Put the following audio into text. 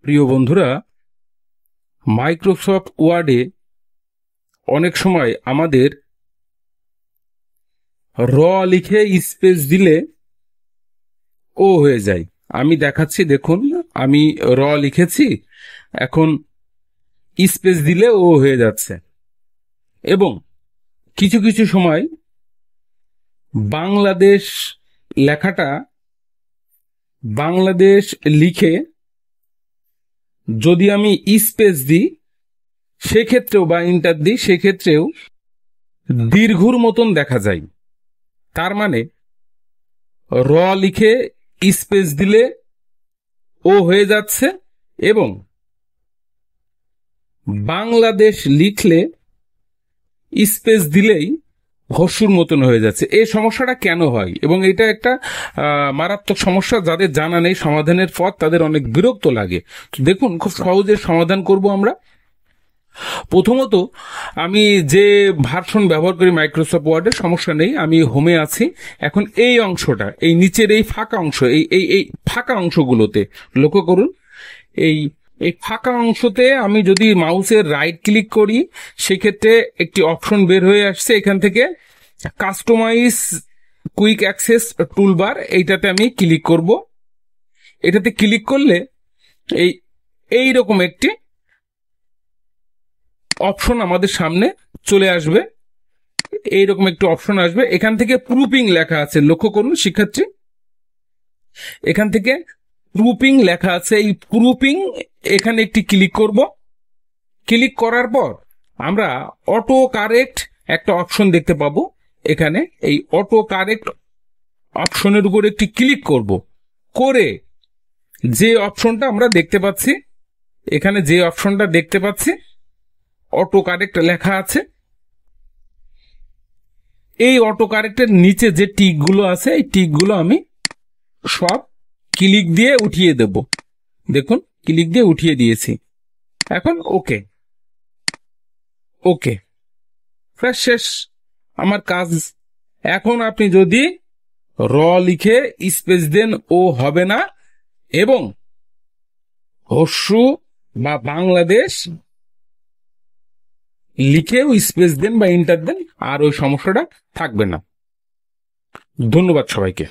প্রিয় বন্ধুরা, মাইক্রোসফট ওয়ার্ডে অনেক সময় আমাদের র লিখে স্পেস দিলে ও হয়ে যায়। আমি দেখাচ্ছি, দেখুন আমি র লিখেছি, এখন স্পেস দিলে ও হয়ে যাচ্ছে। এবং কিছু কিছু সময় বাংলাদেশ লেখাটা বাংলাদেশ লিখে যদি আমি স্পেস দিই সেক্ষেত্রেও বা ইন্টার দিই সেক্ষেত্রেও দীর্ঘর মতন দেখা যায়। তার মানে র লিখে স্পেস দিলে ও হয়ে যাচ্ছে এবং বাংলাদেশ লিখলে স্পেস দিলেই হস্যুর মতন হয়ে যাচ্ছে। এই সমস্যাটা কেন হয় এবং এটা একটা মারাত্মক সমস্যা, যাদের জানা নেই সমাধানের পথ তাদের অনেক বিরক্ত লাগে। দেখুন, খুব সহজে সমাধান করব আমরা। প্রথমত, আমি যে ভার্সন ব্যবহার করি মাইক্রোসফট ওয়ার্ডের, সমস্যা নেই, আমি হোমে আছি। এখন এই অংশটা, এই নিচের এই ফাঁকা অংশ, এই ফাঁকা অংশগুলোতে লক্ষ্য করুন। এই এই ফাঁকা অংশতে আমি যদি মাউসের রাইট ক্লিক করি সেক্ষেত্রে একটি অপশন বের হয়ে আসছে, এখান থেকে কাস্টমাইজ কুইক অ্যাক্সেস টুলবার, এইটাতে আমি ক্লিক করব। এটাতে ক্লিক করলে এই রকম একটি অপশন আমাদের সামনে চলে আসবে। এইরকম একটি অপশন আসবে, এখান থেকে প্রুফিং লেখা আছে, লক্ষ্য করুন শিক্ষার্থী, এখান থেকে প্রুফিং লেখা আছে। এই প্রুফিং এখানে একটি ক্লিক করব। ক্লিক করার পর আমরা অটো কারেক্ট একটা অপশন দেখতে পাবো। এখানে এই অটো কারেক্ট অপশনের উপর একটি ক্লিক করব। করে যে অপশনটা আমরা দেখতে পাচ্ছি, এখানে যে অপশনটা দেখতে পাচ্ছি অটো কারেক্ট লেখা আছে, এই অটো কারেক্টের নিচে যে টিকগুলো আছে এই টিকগুলো আমি সব ক্লিক দিয়ে উঠিয়ে দেব। দেখুন, ক্লিক দিয়ে উঠিয়ে দিয়েছি। এখন ওকে ওকে, শেষ আমার কাজ। এখন আপনি যদি র লিখে স্পেস দেন ও হবে না, এবং হস্যু বা বাংলাদেশ লিখেও স্পেস দেন বা ইন্টার দেন, আর ওই সমস্যাটা থাকবে না। ধন্যবাদ সবাইকে।